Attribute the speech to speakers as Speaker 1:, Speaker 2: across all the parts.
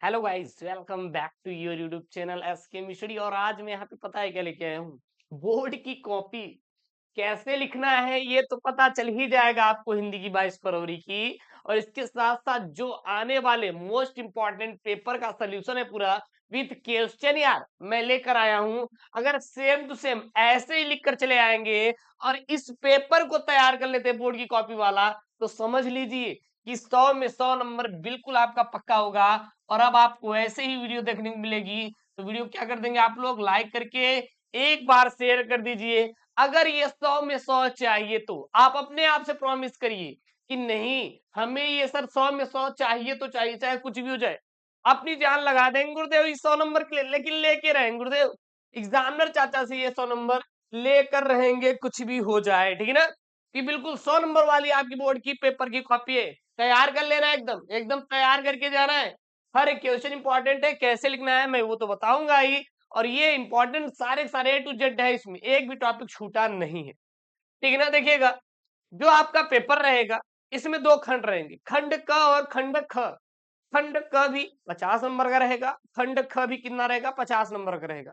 Speaker 1: Hello guys, welcome back to your YouTube channel S K Mishri. और आज मैं यहाँ पे पता है क्या लेके आया हूँ। बोर्ड की कॉपी कैसे लिखना है ये तो पता चल ही जाएगा आपको हिंदी की 22 फरवरी की। और इसके साथ साथ जो आने वाले मोस्ट इंपॉर्टेंट पेपर का सोल्यूशन है पूरा विथ क्वेश्चन यार मैं लेकर आया हूँ। अगर सेम टू सेम ऐसे ही लिख कर चले आएंगे और इस पेपर को तैयार कर लेते बोर्ड की कॉपी वाला, तो समझ लीजिए कि 100 में 100 नंबर बिल्कुल आपका पक्का होगा। और अब आपको ऐसे ही वीडियो देखने को मिलेगी, तो वीडियो क्या कर देंगे आप लोग, लाइक करके एक बार शेयर कर दीजिए। अगर ये 100 में 100 चाहिए तो आप अपने आप से प्रॉमिस करिए कि नहीं, हमें ये सर 100 में 100 चाहिए तो चाहिए, चाहे कुछ भी हो जाए। अपनी जान लगा देंगे गुरुदेव इस 100 नंबर के लिए, लेकिन लेके रहेंगे गुरुदेव। एग्जामिनर चाचा से ये 100 नंबर लेकर रहेंगे, कुछ भी हो जाए, ठीक है ना। कि बिल्कुल 100 नंबर वाली आपकी बोर्ड की पेपर की कॉपी है, तैयार कर लेना, एकदम एकदम तैयार करके जाना है। हर एक क्वेश्चन इंपॉर्टेंट है, कैसे लिखना है मैं वो तो बताऊंगा ही। और ये इंपॉर्टेंट सारे सारे ए टू जेड है, इसमें एक भी टॉपिक छूटा नहीं है, ठीक है ना। देखिएगा, जो आपका पेपर रहेगा इसमें दो खंड रहेंगे, खंड क और खंड ख। खंड क भी 50 नंबर का रहेगा, खंड ख भी कितना रहेगा, 50 नंबर का रहेगा।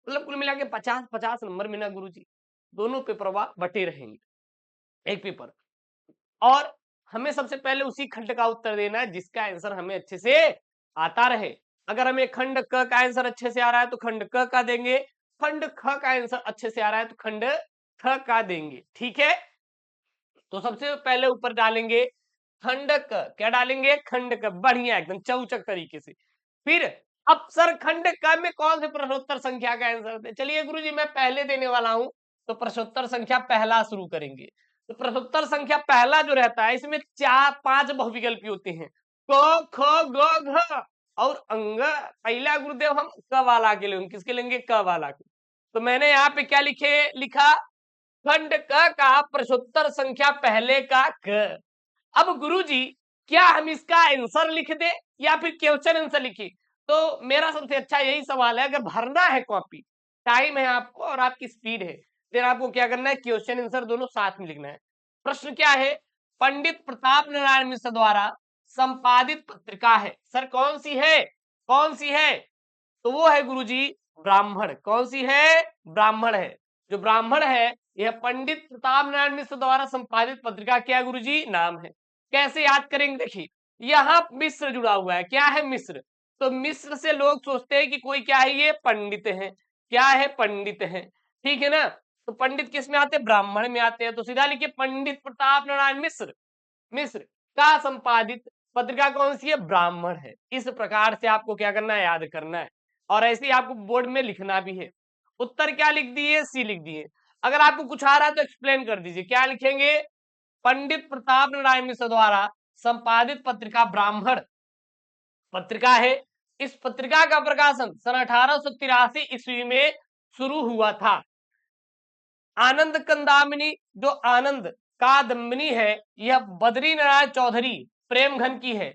Speaker 1: मतलब कुल मिला के 50-50 नंबर में ना गुरुजी दोनों पेपर बटे रहेंगे, एक पेपर। और हमें सबसे पहले उसी खंड का उत्तर देना है जिसका आंसर हमें अच्छे से आता रहे। अगर हमें खंड क का आंसर अच्छे से आ रहा है तो खंड क का देंगे, खंड ख का आंसर अच्छे से आ रहा है तो खंड ख का देंगे, ठीक है। तो सबसे पहले ऊपर डालेंगे खंड क, क्या डालेंगे, खंड क, बढ़िया एकदम चौचक तरीके से। फिर अब सर खंड क में कौन से प्रश्नोत्तर संख्या का आंसर दे, चलिए गुरुजी मैं पहले देने वाला हूं, तो प्रश्नोत्तर संख्या पहला शुरू करेंगे। तो प्रश्नोत्तर संख्या पहला जो रहता है इसमें 4-5 बहुविकल्पी होते हैं, क ख ग घ और अंग। पहला गुरुदेव हम क वाला के लेंगे, किसके लेंगे, क वाला के। तो मैंने यहाँ पे क्या लिखा, खंड क का प्रश्नोत्तर संख्या पहले का क। अब गुरुजी क्या हम इसका आंसर लिख दे या फिर क्वेश्चन आंसर लिखे, तो मेरा सबसे अच्छा यही सवाल है। अगर भरना है कॉपी, टाइम है आपको और आपकी स्पीड है, फिर आपको क्या करना है, क्वेश्चन आंसर दोनों साथ में लिखना है। प्रश्न क्या है, पंडित प्रताप नारायण मिश्र द्वारा संपादित पत्रिका है, सर कौन सी है, कौन सी है, तो वो है गुरुजी ब्राह्मण। कौन सी है, ब्राह्मण है। जो ब्राह्मण है यह पंडित प्रताप नारायण मिश्र द्वारा संपादित पत्रिका क्या गुरुजी, नाम है। कैसे याद करेंगे, देखिए यहाँ मिश्र जुड़ा हुआ है, क्या है, मिश्र। तो मिश्र से लोग सोचते हैं कि कोई क्या है, ये पंडित है, क्या है, पंडित है, ठीक है ना। तो पंडित किस में आते हैं, ब्राह्मण में आते हैं। तो सीधा लिखिए पंडित प्रताप नारायण मिश्र, मिश्र का संपादित पत्रिका कौन सी है, ब्राह्मण है। इस प्रकार से आपको क्या करना है, याद करना है। और ऐसे ही आपको बोर्ड में लिखना भी है। उत्तर क्या लिख दिए, सी लिख दिए। अगर आपको कुछ आ रहा है तो एक्सप्लेन कर दीजिए, क्या लिखेंगे, पंडित प्रताप नारायण मिश्र द्वारा संपादित पत्रिका ब्राह्मण पत्रिका है। इस पत्रिका का प्रकाशन सन 1883 ईस्वी में शुरू हुआ था। आनंद कंदामिनी, जो आनंद कादम्बिनी है, यह बद्री नारायण चौधरी प्रेमघन की है।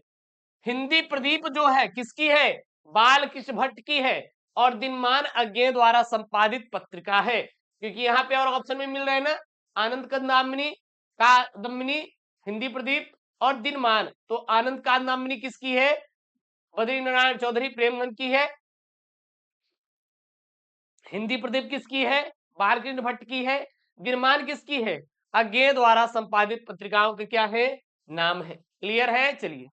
Speaker 1: हिंदी प्रदीप जो है किसकी है, बाल कृष्ण भट्ट की है। और दिनमान अज्ञे द्वारा संपादित पत्रिका है, क्योंकि यहाँ पे और ऑप्शन में मिल रहे हैं ना, आनंद कंदामिनी, कादम्बिनी, हिंदी प्रदीप और दिनमान। तो आनंद कादम्बिनी किसकी है, बद्री नारायण चौधरी प्रेमघन की है। हिंदी प्रदीप किसकी है, बालकृष्ण भट्ट की है। गिरमान किसकी है, अज्ञेय द्वारा संपादित पत्रिकाओं के क्या है, नाम है। क्लियर है, चलिए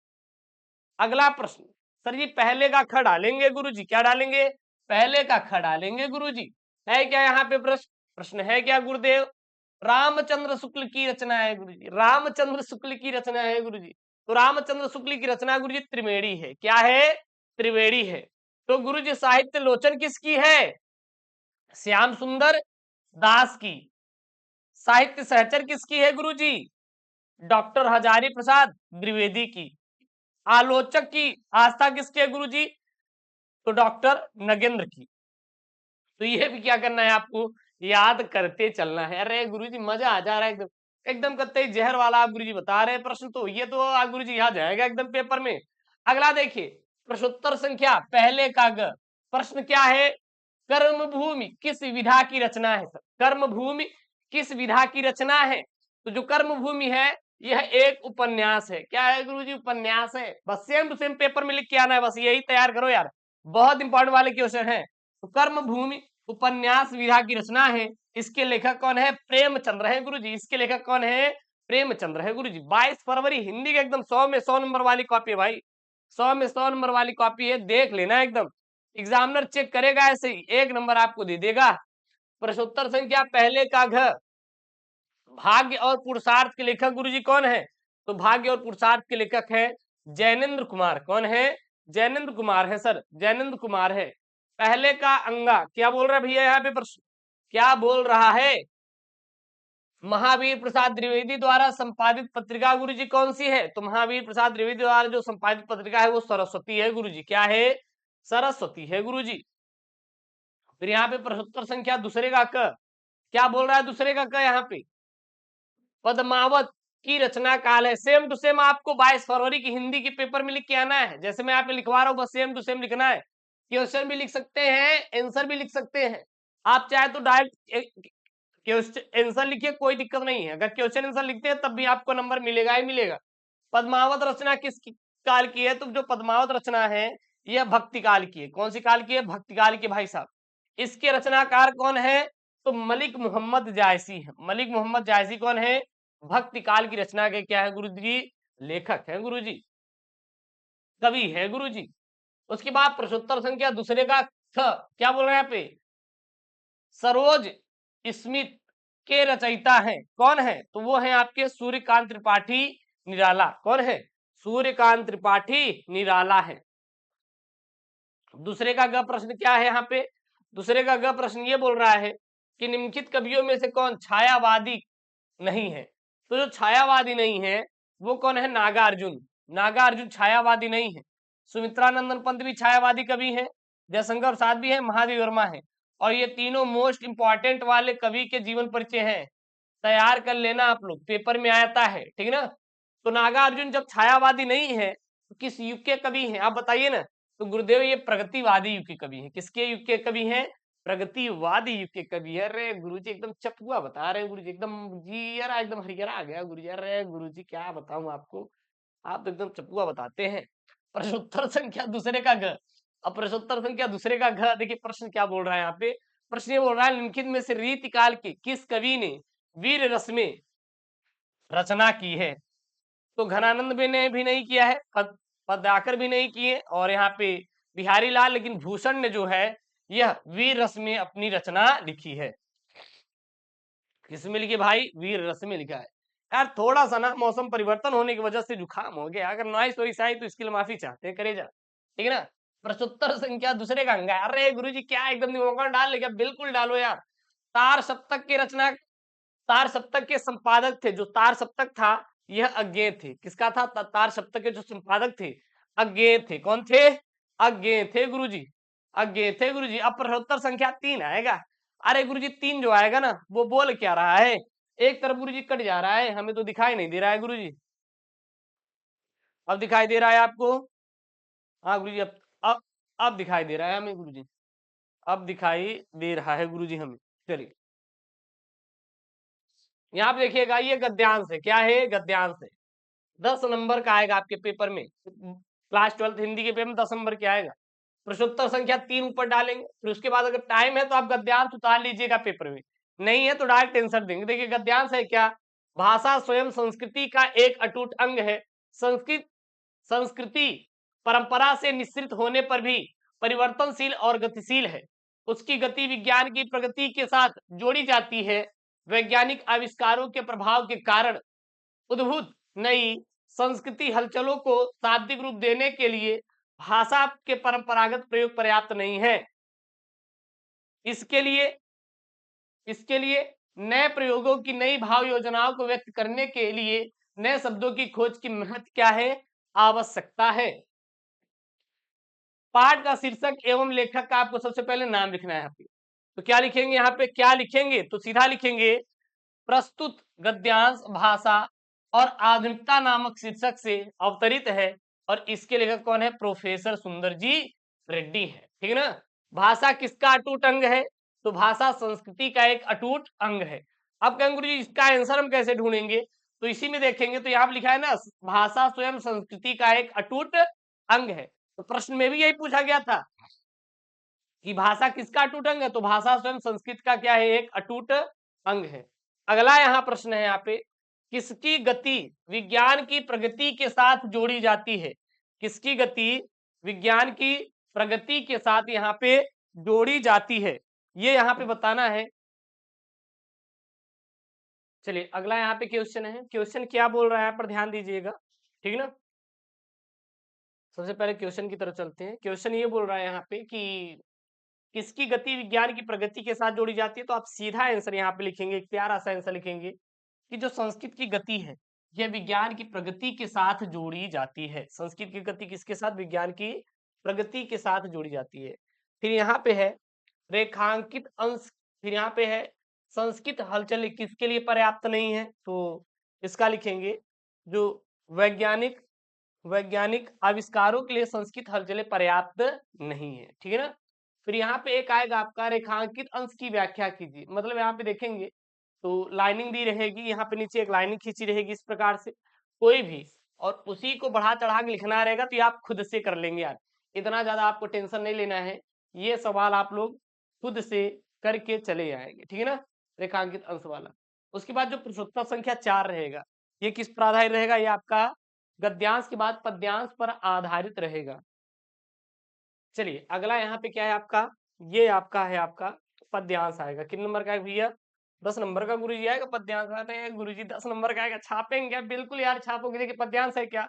Speaker 1: अगला प्रश्न। सर जी पहले का ख डालेंगे गुरुजी, क्या डालेंगे, पहले का ख डालेंगे गुरुजी। है क्या यहाँ पे प्रश्न, प्रश्न है क्या गुरुदेव, रामचंद्र शुक्ल की रचना है गुरुजी, रामचंद्र शुक्ल की रचना है गुरुजी। तो रामचंद्र शुक्ल की रचना गुरुजी त्रिवेणी है, क्या है, त्रिवेणी है। तो गुरुजी साहित्य लोचन किसकी है, श्याम सुंदर दास की। साहित्य सहचर किसकी है गुरुजी, डॉक्टर हजारी प्रसाद द्विवेदी की। आलोचक की आस्था किसकी है गुरुजी, तो डॉक्टर नगेंद्र की। तो ये भी क्या करना है आपको, याद करते चलना है। अरे गुरुजी मजा आ जा रहा है एकदम, एकदम कतई जहर वाला आप गुरुजी बता रहे हैं प्रश्न, तो ये तो आप गुरुजी यहाँ जाएगा एकदम पेपर में। अगला देखिए, प्रश्नोत्तर संख्या पहले का ग। प्रश्न क्या है, कर्म भूमि किस विधा की रचना है, सर कर्म भूमि किस विधा की रचना है। तो जो कर्म भूमि है यह एक उपन्यास है। क्या है गुरुजी? उपन्यास है। बस सेम टू सेम पेपर में लिख के आना है, बस यही तैयार करो यार, बहुत इंपॉर्टेंट वाले क्वेश्चन है। तो कर्म भूमि उपन्यास विधा की रचना है। इसके लेखक कौन है? प्रेमचंद्र है गुरुजी। इसके लेखक कौन है? प्रेमचंद्र है गुरुजी। 22 फरवरी, हिंदी का एकदम 100 में 100 नंबर वाली कॉपी है भाई, 100 में 100 नंबर वाली कॉपी है, देख लेना एकदम। एग्जामिनर चेक करेगा ऐसे ही, 1 नंबर आपको दे देगा। प्रश्नोत्तर संख्या पहले का घ, भाग्य और पुरुषार्थ के लेखक गुरुजी कौन है? तो भाग्य और पुरुषार्थ के लेखक है जैनेन्द्र कुमार। कौन है? जैनेन्द्र कुमार है सर, जैनेन्द्र कुमार है। पहले का अंगा, क्या बोल रहा है भैया यहाँ पे प्रश्न, क्या बोल रहा है? महावीर प्रसाद द्विवेदी द्वारा संपादित पत्रिका गुरुजी कौन सी है? तो महावीर प्रसाद द्विवेदी द्वारा जो संपादित पत्रिका है वो सरस्वती है गुरुजी। क्या है? सरस्वती है गुरुजी। फिर यहाँ पे प्रश्नोत्तर संख्या दूसरे का क, क्या बोल रहा है दूसरे का क? यहाँ पे पद्मावत की रचना काल है। सेम टू सेम आपको 22 फरवरी की हिंदी के पेपर में लिख के आना है, जैसे मैं यहाँ पे लिखवा रहा हूँ, बस सेम टू सेम लिखना है। क्वेश्चन भी लिख सकते हैं, आंसर भी लिख सकते हैं। आप चाहे तो डायरेक्ट क्वेश्चन आंसर लिखिए, कोई दिक्कत नहीं है। अगर क्वेश्चन आंसर लिखते हैं तब भी आपको नंबर मिलेगा ही मिलेगा। पद्मावत रचना किस काल की है? तो जो पद्मावत रचना है यह भक्ति काल की है। कौन सी काल की है? भक्ति काल की भाई साहब। इसके रचनाकार कौन है? तो मलिक मोहम्मद जायसी है। मलिक मोहम्मद जायसी कौन है? भक्ति काल की रचना के क्या है गुरुजी? लेखक है गुरुजी, कवि है गुरुजी। उसके बाद प्रश्नोत्तर संख्या दूसरे का ख, क्या बोल रहे हैं यहाँ पे? सरोज स्मिथ के रचयिता हैं। कौन है? तो वो है आपके सूर्यकांत त्रिपाठी निराला। कौन है? सूर्यकांत त्रिपाठी निराला है। दूसरे का ग प्रश्न क्या है यहाँ पे? दूसरे का ग प्रश्न ये बोल रहा है कि निम्नलिखित कवियों में से कौन छायावादी नहीं है? तो जो छायावादी नहीं है वो कौन है? नागार्जुन। नागार्जुन छायावादी नहीं है। सुमित्रानंदन पंत भी छायावादी कवि है, जयशंकर प्रसाद भी है, महादेव वर्मा है। और ये तीनों मोस्ट इंपॉर्टेंट वाले कवि के जीवन परिचय हैं, तैयार कर लेना आप लोग, पेपर में आता है, ठीक है ना। तो नागार्जुन जब छायावादी नहीं है तो किस युग के कवि हैं आप बताइए ना? तो गुरुदेव ये प्रगतिवादी युग के कवि हैं। किसके युग के कवि हैं? प्रगतिवादी युग के कवि है। अरे गुरुजी एकदम चपुआ बता रहे हैं गुरुजी, एकदम जी यार एकदम हरिहरा आ गया गुरुजी। अरे गुरुजी क्या बताऊं आपको, आप तो एकदम चपुआ बताते हैं। प्रश्नोत्तर संख्या दूसरे का घ, अब प्रश्नोत्तर संख्या दूसरे का घ देखिए प्रश्न क्या बोल रहा है यहाँ पे। प्रश्न ये बोल रहा है निम्नलिखित में से रीतिकाल के किस कवि ने वीर रस में रचना की है? तो घनानंद भी ने भी नहीं किया है, पदाकर भी नहीं किए, और यहाँ पे बिहारी लाल, लेकिन भूषण ने जो है यह वीर रस में अपनी रचना लिखी है। किसमें लिखी भाई? वीर रस में लिखा है। यार थोड़ा सा ना मौसम परिवर्तन होने की वजह से जुकाम हो गया, अगर नॉइस वॉइस आई तो इसके लिए माफी चाहते हैं, करे जा, ठीक है ना। प्रश्नोत्तर संख्या दूसरे का अंगा, अरे गुरुजी क्या एकदम दिमाग में डाल लेगा? बिल्कुल डालो यार। तार सप्तक के रचना, तार सप्तक के संपादक थे, जो तार सप्तक था यह अज्ञेय थे। किसका था? तार सप्तक के जो संपादक थे अज्ञेय थे। कौन थे? अज्ञेय थे गुरुजी, अज्ञेय थे गुरुजी। अब प्रश्नोत्तर संख्या 3 आएगा। अरे गुरुजी 3 जो आएगा ना वो बोल क्या रहा है? एक तरफ गुरुजी कट जा रहा है, हमें तो दिखाई नहीं दे रहा है गुरुजी। अब दिखाई दे रहा है आपको? हाँ गुरुजी, अब अब दिखाई दे रहा है हमें गुरुजी, अब दिखाई दे रहा है गुरुजी हमें। चलिए यहाँ पे देखिएगा, ये गद्यांश है। क्या है? गद्यांश है। 10 नंबर का आएगा आपके पेपर में, क्लास 12 हिंदी के पेपर में 10 नंबर के आएगा। प्रश्नोत्तर संख्या 3 ऊपर डालेंगे, फिर उसके बाद अगर टाइम है तो आप गद्यांश उतार लीजिएगा पेपर में, नहीं है तो डायरेक्ट आंसर देंगे। देखिए गद्यांश है क्या? भाषा स्वयं संस्कृति का एक अटूट अंग है। संस्कृति परंपरा से निश्रित होने पर भी परिवर्तनशील और गतिशील है। उसकी गति विज्ञान की प्रगति के साथ जोड़ी जाती है। वैज्ञानिक आविष्कारों के प्रभाव के कारण उद्भूत नई संस्कृति हलचलों को शाब्दिक रूप देने के लिए भाषा के परंपरागत प्रयोग पर्याप्त नहीं है। इसके लिए नए प्रयोगों की, नई भाव योजनाओं को व्यक्त करने के लिए नए शब्दों की खोज की महत्व क्या है? आवश्यकता है। पाठ का शीर्षक एवं लेखक का आपको सबसे पहले नाम लिखना है यहाँ पे। तो क्या लिखेंगे यहाँ पे? क्या लिखेंगे? तो सीधा लिखेंगे प्रस्तुत गद्यांश भाषा और आधुनिकता नामक शीर्षक से अवतरित है, और इसके लेखक कौन है? प्रोफेसर सुंदर जी रेड्डी है, ठीक है ना। भाषा किसका अटूट अंग है? तो भाषा संस्कृति का एक अटूट अंग है। अब कहेंगे गुरु जी इसका आंसर हम कैसे ढूंढेंगे? तो इसी में देखेंगे तो यहाँ पे लिखा है ना, भाषा स्वयं संस्कृति का एक अटूट अंग है। तो प्रश्न में भी यही पूछा गया था कि भाषा किसका अटूट अंग है, तो भाषा स्वयं संस्कृत का क्या है, एक अटूट अंग है। अगला यहाँ प्रश्न है, यहाँ पे किसकी गति विज्ञान की प्रगति के साथ जोड़ी जाती है, किसकी गति विज्ञान की प्रगति के साथ यहाँ पे जोड़ी जाती है, ये यहाँ पे बताना है। चलिए अगला यहाँ पे क्वेश्चन है, क्वेश्चन क्या बोल रहा है यहाँ पर ध्यान दीजिएगा, ठीक है ना। सबसे पहले क्वेश्चन की तरफ चलते हैं। क्वेश्चन ये बोल रहा है यहाँ पे कि किसकी गति विज्ञान की प्रगति के साथ जोड़ी जाती है, तो आप सीधा आंसर यहाँ पे लिखेंगे, एक प्यारा सा आंसर लिखेंगे कि जो संस्कृत की गति है यह विज्ञान की प्रगति के साथ जोड़ी जाती है। संस्कृत की गति किसके साथ, विज्ञान की प्रगति के साथ जोड़ी जाती है। फिर यहाँ पे है रेखांकित अंश, फिर यहाँ पे है संस्कृत हलचल किसके लिए पर्याप्त नहीं है, तो इसका लिखेंगे जो वैज्ञानिक वैज्ञानिक आविष्कारों के लिए संस्कृत हलचलें पर्याप्त नहीं है, ठीक है ना। फिर यहाँ पे एक आएगा आपका रेखांकित अंश की व्याख्या कीजिए, मतलब यहाँ पे देखेंगे तो लाइनिंग दी रहेगी, यहाँ पे नीचे एक लाइनिंग खींची रहेगी इस प्रकार से कोई भी, और उसी को बढ़ा चढ़ा के लिखना रहेगा, तो ये आप खुद से कर लेंगे यार, इतना ज्यादा आपको टेंशन नहीं लेना है, ये सवाल आप लोग खुद से करके चले आएंगे, ठीक है ना, रेखांकित अंश वाला। उसके बाद जो प्रश्नोत्तर संख्या 4 रहेगा, ये किस पर आधारित रहेगा, ये आपका गद्यांश के बाद पद्यांश पर आधारित रहेगा। चलिए अगला यहाँ पे क्या है आपका, ये आपका है आपका पद्यांश आएगा, कितने नंबर का है भैया, 10 नंबर का गुरुजी आएगा पद्यांश। आते हैं गुरुजी 10 नंबर का आएगा, छापेंगे क्या, बिल्कुल यार छापोगे। देखिए पद्यांश है क्या,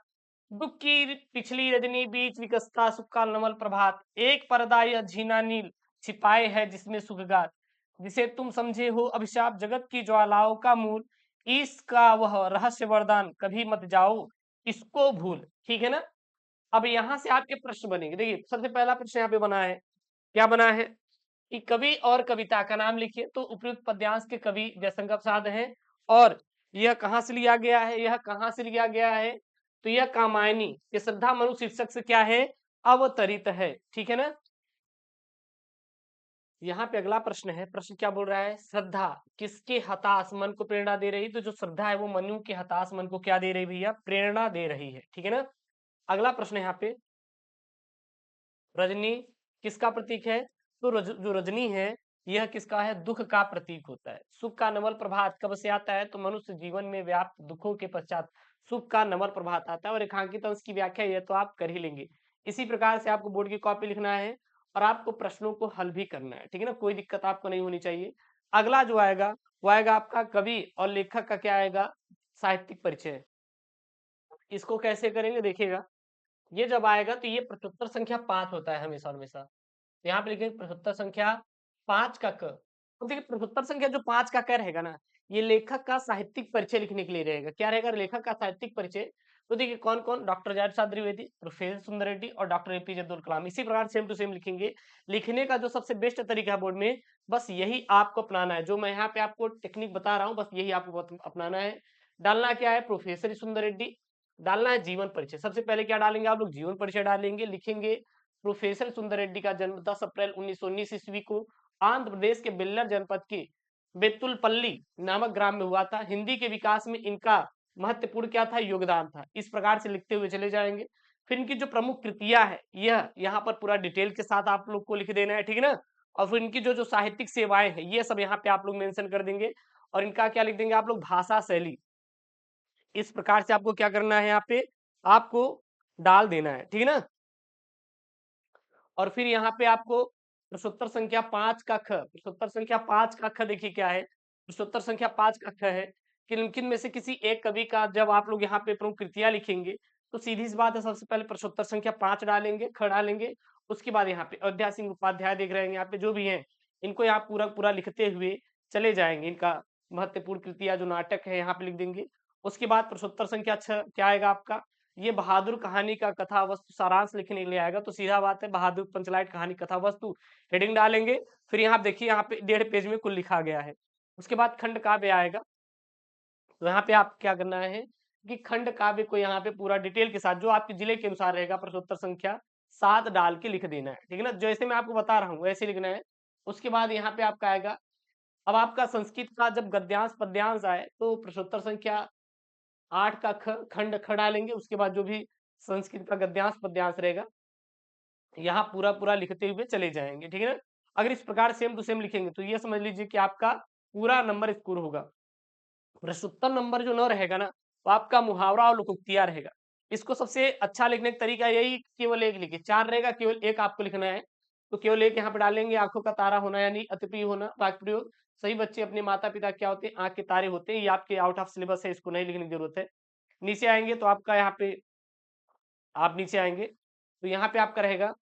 Speaker 1: दुख की पिछली रजनी बीच विकसता सुख का नवल प्रभात, एक पर्दा या झीना नील छिपाए है जिसमें सुखगात, जिसे तुम समझे हो अभिशाप जगत की ज्वालाओं का मूल, इसका वह रहस्य वरदान कभी मत जाओ इसको भूल, ठीक है ना। अब यहाँ से आपके प्रश्न बनेंगे, देखिए सबसे पहला प्रश्न यहाँ पे बना है, क्या बना है कि कवि और कविता का नाम लिखिए, तो उपयुक्त पद्यांश के कवि जयशंकर प्रसाद हैं, और यह कहाँ से लिया गया है, यह कहाँ से लिया गया है, तो यह कामायनी ये श्रद्धा मनु शीर्षक से क्या है, अवतरित है, ठीक है ना। यहाँ पे अगला प्रश्न है, प्रश्न क्या बोल रहा है, श्रद्धा किसके हताश मन को प्रेरणा दे रही, तो जो श्रद्धा है वो मनु के हताश मन को क्या दे रही भैया, प्रेरणा दे रही है, ठीक है ना। अगला प्रश्न है यहाँ पे, रजनी किसका प्रतीक है, तो जो रजनी है यह किसका है, दुख का प्रतीक होता है। सुख का नवल प्रभात कब से आता है, तो मनुष्य जीवन में व्याप्त दुखों के पश्चात सुख का नवल प्रभात आता है, और रेखांकित अंश की व्याख्या यह तो आप कर ही लेंगे। इसी प्रकार से आपको बोर्ड की कॉपी लिखना है और आपको प्रश्नों को हल भी करना है, ठीक है ना, कोई दिक्कत आपको नहीं होनी चाहिए। अगला जो आएगा वो आएगा आपका कवि और लेखक का क्या आएगा, साहित्यिक परिचय। इसको कैसे करेंगे देखिएगा, ये जब आएगा तो ये प्रत्युत्तर संख्या 5 होता है हमेशा हमेशा, तो यहाँ पे लिखेंगे प्रत्युत्तर संख्या 5 का क। तो देखिए प्रत्युत्तर संख्या जो 5 का क रहेगा ना, ये लेखक का साहित्यिक परिचय लिखने के लिए रहेगा, क्या रहेगा, लेखक का साहित्यिक परिचय। तो देखिए कौन कौन, डॉक्टर जावेद प्रसाद द्विवेदी, प्रोफेसर सुंदर रेड्डी और डॉक्टर एपीजे अब्दुल कलाम, इसी प्रकार सेम टू सेम लिखेंगे। लिखने का जो सबसे बेस्ट तरीका है बोर्ड में, बस यही आपको अपनाना है, जो मैं यहाँ पे आपको टेक्निक बता रहा हूँ बस यही आपको अपनाना है। डालना क्या है, प्रोफेसर सुंदर रेड्डी, डालना है जीवन परिचय। सबसे पहले क्या डालेंगे आप लोग, जीवन परिचय डालेंगे, लिखेंगे प्रोफेसर सुंदर रेड्डी का जन्म 10 अप्रैल 1919 ईस्वी को आंध्र प्रदेश के बेल्लर जनपद के बेतुलपल्ली नामक ग्राम में हुआ था। हिंदी के विकास में इनका महत्वपूर्ण क्या था, योगदान था। इस प्रकार से लिखते हुए चले जाएंगे। फिर इनकी जो प्रमुख कृतियां है यह यहाँ पर पूरा डिटेल के साथ आप लोग को लिख देना है, ठीक है ना। और फिर इनकी जो जो साहित्यिक सेवाएं हैं ये सब यहाँ पे आप लोग मेंशन कर देंगे, और इनका क्या लिख देंगे आप लोग, भाषा शैली। इस प्रकार से आपको क्या करना है, यहाँ पे आपको डाल देना है, ठीक है ना। और फिर यहाँ पे आपको प्रश्नोत्तर संख्या 5 का ख, प्रश्नोत्तर संख्या 5 का ख देखिए क्या है, प्रश्नोत्तर संख्या 5 का ख है कि किन में से किसी एक कवि का जब आप लोग यहाँ पे प्रमुख कृतियां लिखेंगे, तो सीधी सी बात है सबसे पहले प्रश्नोत्तर संख्या 5 डालेंगे, ख डालेंगे। उसके बाद यहाँ पे अयोध्या सिंह उपाध्याय देख रहे हैं यहाँ पे जो भी हैं, इनको यहाँ पूरा पूरा लिखते हुए चले जाएंगे। इनका महत्वपूर्ण कृतियां जो नाटक है यहाँ पे लिख देंगे। उसके बाद प्रश्नोत्तर संख्या 6 क्या आएगा आपका, ये बहादुर कहानी का कथा वस्तु सारांश लिखने के लिए आएगा, तो सीधा बात है बहादुर पंचलाइट कहानी कथा वस्तु हेडिंग डालेंगे। फिर यहाँ देखिए यहाँ पे 1.5 पेज में कुल लिखा गया है। उसके बाद खंड काव्य आएगा, तो यहाँ पे आप क्या करना है कि खंड काव्य को यहाँ पे पूरा डिटेल के साथ जो आपके जिले के अनुसार रहेगा प्रश्नोत्तर संख्या 7 डाल के लिख देना है, ठीक है ना, जैसे मैं आपको बता रहा हूँ वैसे लिखना है। उसके बाद यहाँ पे आपका आएगा, अब आपका संस्कृत का जब गद्यांश पद्यांश आए तो प्रश्नोत्तर संख्या 8 का खंड ख डालेंगे, उसके बाद जो भी संस्कृत का गद्यांश पद्यांश रहेगा यहाँ पूरा पूरा लिखते हुए चले जाएंगे, ठीक है ना। अगर इस प्रकार सेम टू सेम लिखेंगे तो ये समझ लीजिए कि आपका पूरा नंबर स्कोर होगा। प्रश्नोत्तर नंबर जो न रहेगा ना, तो आपका मुहावरा और लोकोक्तियाँ रहेगा। इसको सबसे अच्छा लिखने का तरीका यही, केवल एक लिखिए, 4 रहेगा, केवल एक आपको लिखना है। तो केवल एक यहाँ पे डालेंगे, आंखों का तारा होना यानी अति प्रिय होना, वाक्य प्रयोग। सही बच्चे अपने माता पिता क्या होते हैं, आंख के तारे होते हैं। ये आपके आउट ऑफ सिलेबस है, इसको नहीं लिखने की जरूरत है। नीचे आएंगे तो आपका यहाँ पे, आप नीचे आएंगे तो यहाँ पे आपका रहेगा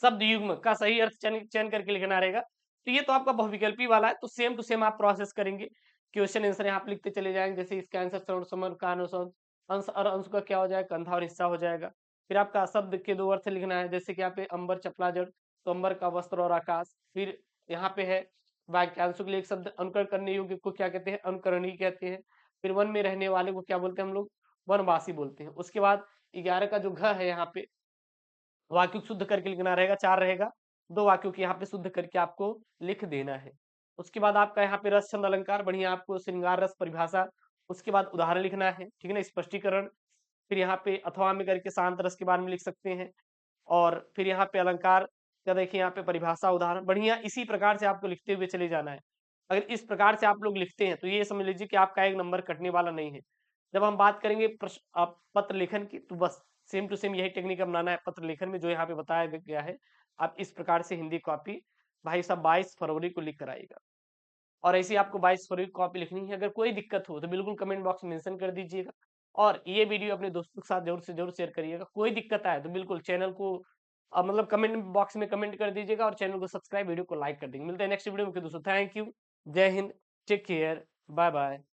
Speaker 1: शब्द युग्म का सही अर्थ चयन चयन करके लिखना रहेगा। तो ये तो आपका बहुविकल्पी वाला है, तो सेम टू सेम आप प्रोसेस करेंगे। क्वेश्चन आंसर यहाँ पे लिखते चले जाएंगे, जैसे इसका आंसर श्रवण समर का अनुसरण, अंश और अंश का क्या हो जाएगा, कंधा और हिस्सा हो जाएगा। फिर आपका शब्द के 2 अर्थ लिखना है, जैसे कि यहाँ पे अंबर चपला जड़, तो अंबर का वस्त्र और आकाश। फिर यहाँ पे है वाक्यांशों के लिए एक शब्द, अनुकरण करने योग्य को क्या कहते हैं, अनुकरणीय कहते हैं। फिर वन में रहने वाले को क्या बोलते हैं हम लोग, वनवासी बोलते हैं। उसके बाद 11 का जो घ है यहाँ पे वाक्य को शुद्ध करके लिखना रहेगा, 4 रहेगा। 2 वाक्यों की यहाँ पे शुद्ध करके आपको लिख देना है। उसके बाद आपका यहाँ पे रस छंद अलंकार, बढ़िया आपको श्रृंगार रस परिभाषा, उसके बाद उदाहरण लिखना है, ठीक है ना, स्पष्टीकरण। फिर यहाँ पे अथवा में करके शांत रस के बारे में लिख सकते हैं। और फिर यहाँ पे अलंकार का देखिए, यहाँ पे परिभाषा उदाहरण, बढ़िया इसी प्रकार से आपको लिखते हुए चले जाना है। अगर इस प्रकार से आप लोग लिखते हैं तो ये समझ लीजिए कि आपका एक नंबर कटने वाला नहीं है। जब हम बात करेंगे आप पत्र लेखन की, तो बस सेम टू सेम यही टेक्निक अपनाना है पत्र लेखन में, जो यहाँ पे बताया गया है। आप इस प्रकार से हिंदी कॉपी भाई साहब 22 फरवरी को लिख कर आएगा। और ऐसे ही आपको 22 फरवरी को कॉपी लिखनी है। अगर कोई दिक्कत हो तो बिल्कुल कमेंट बॉक्स में मेंशन कर दीजिएगा। और ये वीडियो अपने दोस्तों के साथ जरूर से जरूर शेयर करिएगा। कोई दिक्कत आए तो बिल्कुल चैनल को मतलब कमेंट बॉक्स में कमेंट कर दीजिएगा, और चैनल को सब्सक्राइब, वीडियो को लाइक कर देंगे। मिलते हैं नेक्स्ट वीडियो में दोस्तों। थैंक यू, जय हिंद, टेक केयर, बाय बाय।